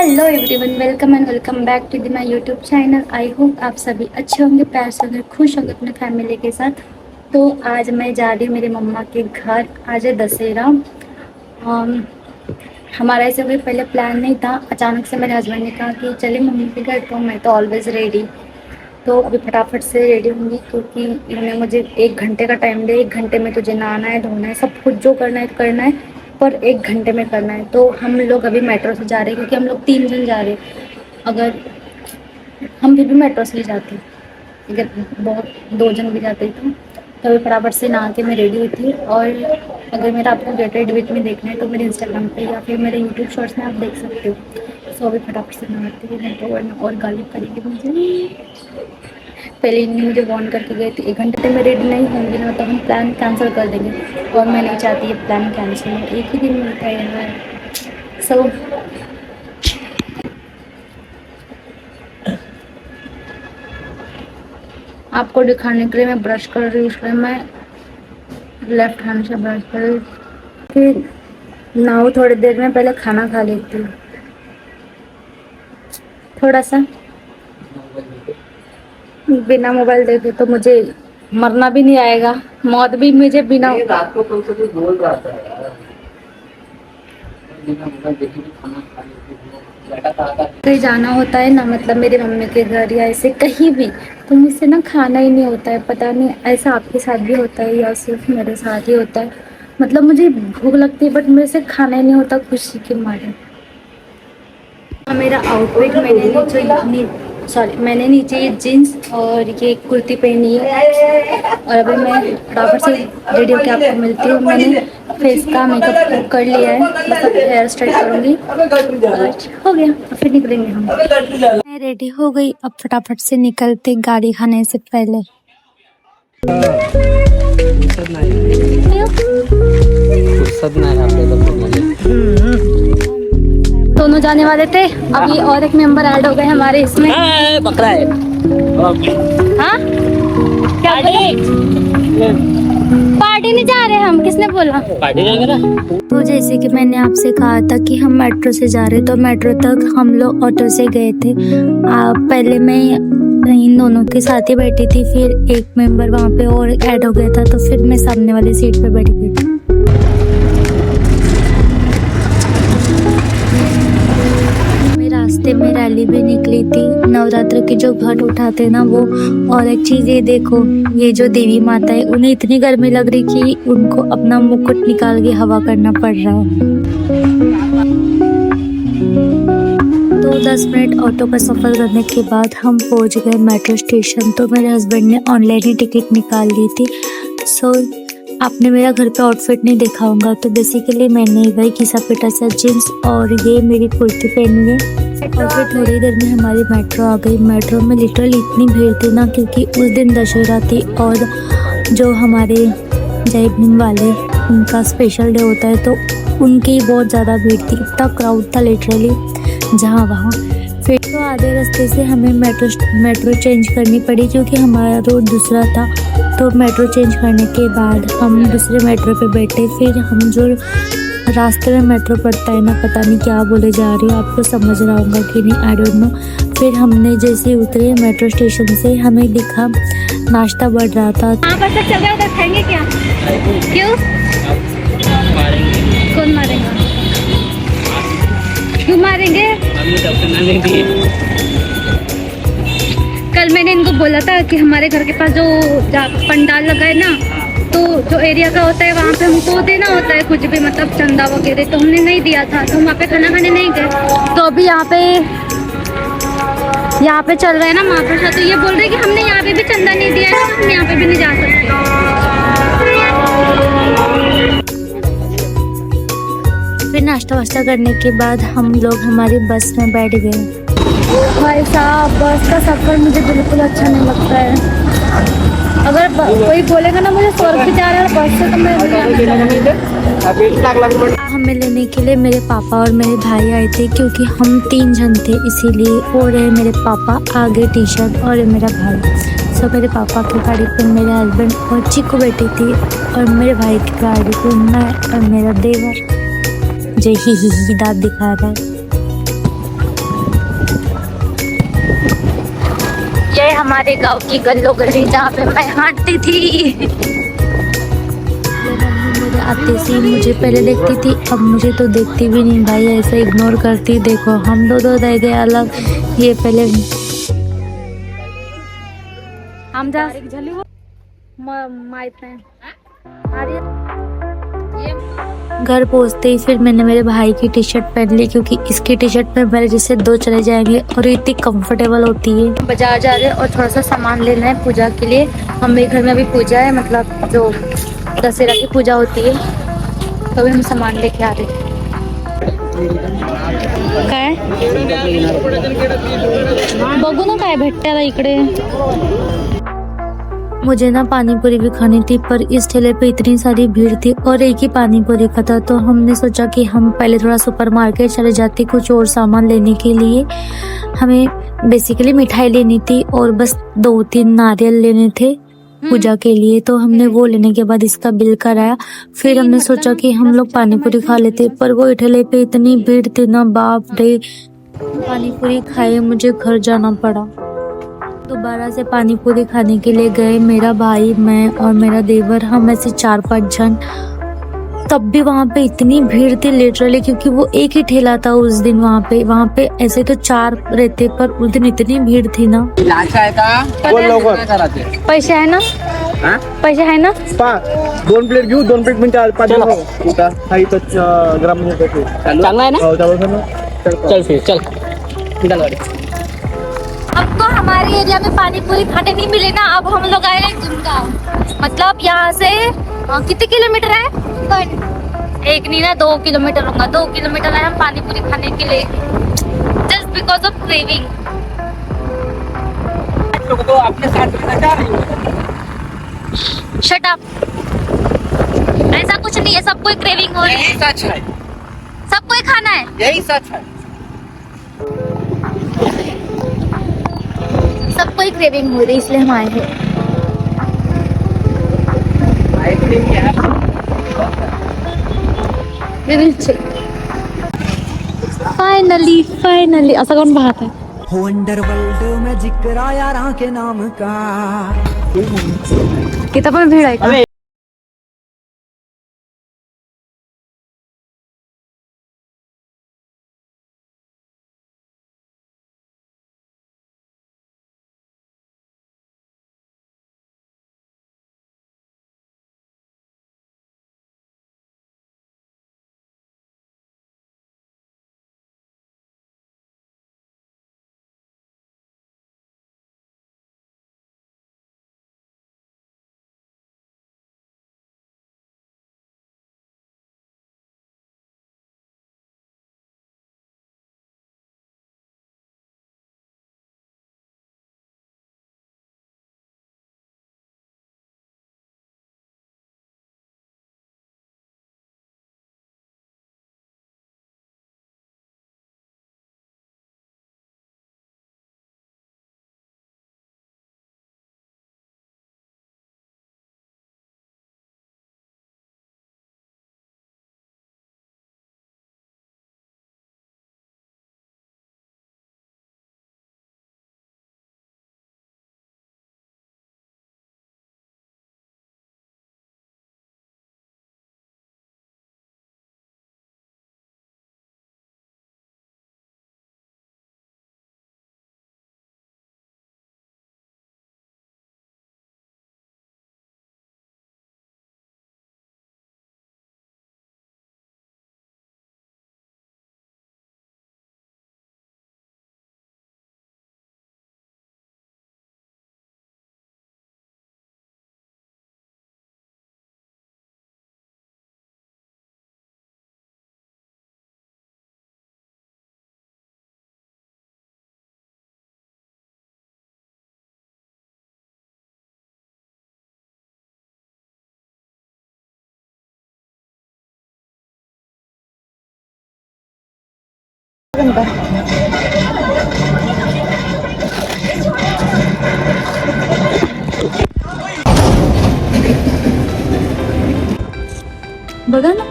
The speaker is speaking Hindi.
Hello everyone, welcome and welcome back to the my YouTube channel. I hope आप सभी अच्छे होंगे, प्यार से होंगे, खुश होंगे अपने फैमिली के साथ। तो आज मैं जा रही हूँ मेरी मम्मा के घर। आज है दशहरा। हमारा ऐसे कोई पहले प्लान नहीं था, अचानक से मेरे हस्बैंड ने कहा कि चलिए मम्मी के घर। तो मैं तो ऑलवेज़ रेडी। तो अभी फटाफट से रेडी होंगी क्योंकि इन्होंने मुझे 1 घंटे का टाइम दिया। 1 घंटे में तुझे नहाना है, धोना है, सब कुछ जो करना है करना है, पर 1 घंटे में करना है। तो हम लोग अभी मेट्रो से जा रहे हैं क्योंकि हम लोग 3 जन जा रहे हैं। अगर हम फिर भी मेट्रो से ही जाते, अगर बहुत 2 जन भी जाते तो अभी फटाफट से नहा के मैं रेडी हुई थी। और अगर मेरा आपको गेट रेडी विथ में देखना है तो मेरे इंस्टाग्राम पे या फिर मेरे यूट्यूब शॉर्ट्स में आप देख सकते हो। सो अभी फटाफट से नहाते हुए घंटे और गाली करेगी मुझे। पहले इन्हें मुझे वार्न करके गए थे 1 घंटे में रेडी नहीं होंगी ना तो हम प्लान कैंसिल कर देंगे, और मैं नहीं चाहती ये प्लान कैंसिल हो। एक ही दिन मिलता है यार। सो आपको दिखाने के लिए मैं ब्रश कर रही हूँ, इसलिए मैं लेफ्ट हैंड से ब्रश कर रही हूँ। फिर नाउ थोड़ी देर में पहले खाना खा लेती हूँ थोड़ा सा। बिना मोबाइल देखे तो मुझे मरना भी नहीं आएगा, मौत भी मुझे बिना रात को कौन सा कुछ बोल रहा था यार, बिना मोबाइल देखे भी खाना खा लेती। कहीं जाना होता है ना, मतलब मेरी मम्मी के घर या ऐसे कहीं भी, तो मुझसे ना खाना ही नहीं होता है। पता नहीं ऐसा आपके साथ भी होता है या सिर्फ मेरे साथ ही होता है। मतलब मुझे भूख लगती है बट मेरे से खाना ही नहीं होता खुशी के मारे। मेरा आउटफिट मैंने नीचे ये जीन्स और ये कुर्ती पहनी है। और अभी मैं फटाफट से रेडी होकर आपको मिलती हूँ। मैंने फेस का मेकअप कर लिया है, बस अब हेयर स्टाइल करूँगी। हो गया, अब फिर निकलेंगे हम। मैं रेडी हो गई, अब फटाफट से निकलते गाड़ी खाने से पहले। दोनों जाने वाले थे, अभी और एक मेंबर ऐड हो गए हमारे इसमें। बकरा है। हाँ क्या पार्टी नहीं जा रहे हम, किसने बोला पार्टी जाएंगे ना? तो जैसे कि मैंने आपसे कहा था कि हम मेट्रो से जा रहे, तो मेट्रो तक हम लोग ऑटो से गए थे। पहले मैं इन दोनों के साथ ही बैठी थी, फिर एक मेंबर वहाँ पे और ऐड हो गया था, तो फिर मैं सामने वाली सीट पे बैठ गई थी। रास्ते में रैली भी निकली थी, नवरात्र की जो घट उठाते ना वो। और एक चीज ये देखो, ये जो देवी माता है उन्हें इतनी गर्मी लग रही कि उनको अपना मुकुट निकाल के हवा करना पड़ रहा है। तो 10 मिनट ऑटो का सफर करने के बाद हम पहुंच गए मेट्रो स्टेशन। तो मेरे हस्बैंड ने ऑनलाइन ही टिकट निकाल ली थी। सो आपने मेरा घर पे आउटफिट नहीं देखा होगा, तो बेसिकली मैंने वही घिसा पिटा सा जीन्स और ये मेरी कुर्ती पहनी है। और फिर थोड़ी देर में हमारी मेट्रो आ गई। मेट्रो में लिटरली इतनी भीड़ थी ना, क्योंकि उस दिन दशहरा थी और जो हमारे जय भीम वाले उनका स्पेशल डे होता है, तो उनकी बहुत ज़्यादा भीड़ थी। इतना क्राउड था लिटरली जहाँ वहाँ। फिर तो आधे रास्ते से हमें मेट्रो चेंज करनी पड़ी क्योंकि हमारा रोड दूसरा था। तो मेट्रो चेंज करने के बाद हम दूसरे मेट्रो पे बैठे। फिर हम जो रास्ते में मेट्रो पड़ता है ना, पता नहीं क्या बोले जा रही है, आपको समझ रहा होगा कि नहीं, आई डोंट नो। फिर हमने जैसे उतरे मेट्रो स्टेशन से, हमें दिखा नाश्ता बढ़ रहा था। पर सब चल रहा है, उधर खाएंगे क्या? क्यों कौन मारेगा? क्यों मारेंगे? कल मैंने इनको बोला था कि हमारे घर के पास जो पंडाल लगा है ना, तो जो एरिया का होता है वहाँ पे हमको देना होता है कुछ भी, मतलब चंदा वगैरह, तो हमने नहीं दिया था, तो हम वहाँ पे खाना खाने नहीं गए। तो अभी यहाँ पे चल रहा है ना महाप्रसाद, तो ये बोल रहे हैं कि हमने यहाँ पे भी चंदा नहीं दिया है, हम यहाँ पे भी नहीं जा सकते। फिर नाश्ता वाश्ता करने के बाद हम लोग हमारी बस में बैठ गए। भाई साहब, बस का सफ़र मुझे बिल्कुल अच्छा नहीं लगता है। अगर कोई बोलेगा ना मुझे स्वर्ग जा रहा है बस से, तो मैं हमें लेने के लिए मेरे पापा और मेरे भाई आए थे, क्योंकि हम 3 जन थे इसीलिए। और है मेरे पापा आगे टीचर और है मेरा भाई। सो मेरे पापा की गाड़ी पर मेरे हस्बैंड और चिक्कू बैठी थी, और मेरे भाई की गाड़ी पर मैं और मेरा देवर जो ही दांत दिखा रहा है। हमारे गांव की गल्लो गली जहाँ पे मैं हांटती थी। मम्मी मेरे आते से ही मुझे पहले देखती थी, अब मुझे तो देखती भी नहीं भाई, ऐसे इग्नोर करती। देखो हम दो दो रह गए अलग, ये पहले हम जा माहित नाही। घर पहुंचते ही फिर मैंने मेरे भाई की टी शर्ट पहन ली, क्योंकि इसकी टी शर्ट में मेरे जैसे दो चले जाएंगे और इतनी कंफर्टेबल होती है। बाजार जा रहे हैं और थोड़ा सा सामान लेना है पूजा के लिए। हमारे घर में अभी पूजा है, मतलब जो दशहरा की पूजा होती है, तो अभी हम सामान लेके आ रहे हैं। काय बघू ना काय भेटते आता इकडे। मुझे ना पानी पूरी भी खानी थी, पर इस ठेले पे इतनी सारी भीड़ थी और एक ही पानी पूरी का था, तो हमने सोचा कि हम पहले थोड़ा सुपरमार्केट चले जाते कुछ और सामान लेने के लिए। हमें बेसिकली मिठाई लेनी थी और बस 2-3 नारियल लेने थे पूजा के लिए, तो हमने वो लेने के बाद इसका बिल कराया। फिर हमने सोचा कि हम लोग पानी पूरी खा लेते, पर वो ठेले पे इतनी भीड़ थी ना, बाप रे। पानी पूरी खाए मुझे घर जाना पड़ा। दोबारा से पानी पूरी खाने के लिए गए मेरा भाई, मैं और मेरा देवर, हम ऐसे 4-5 जन। तब भी वहाँ पे इतनी भीड़ थी लिटरली, क्योंकि वो एक ही ठेला था उस दिन वहाँ पे ऐसे तो 4 रहते, पर उस दिन इतनी भीड़ थी ना। पैसे आहे ना, पैसे आहे ना। 2 प्लेट घेऊ, 2 प्लेट म्हणजे 5 ग्राम चांगला आहे ना, चल फिर चल निकल गाड़ी। अब तो हमारे एरिया में पानी पूरी खाने नहीं मिले ना, अब हम लोग आए हैं गुड़गांव, मतलब यहाँ से कितने किलोमीटर है? एक नहीं ना 2 किलोमीटर होगा, 2 किलोमीटर आए हम पानी पूरी खाने के लिए, जस्ट बिकॉज ऑफ क्रेविंग। तो अपने साथ लेना चाह रही हो? शट अप, ऐसा कुछ नहीं है, सबको क्रेविंग हो रही है, यही सच है, सबको ही खाना है, यही सच है। सबको ही क्रेविंग हो रही है, इसलिए हम आए हैं। आइसक्रीम क्या है? We will check. फाइनली असं कौन बात है? वंडरवर्ल्ड में जिक्र आया राह के नाम का। कितना पण भीड़ आहे का? बघा ना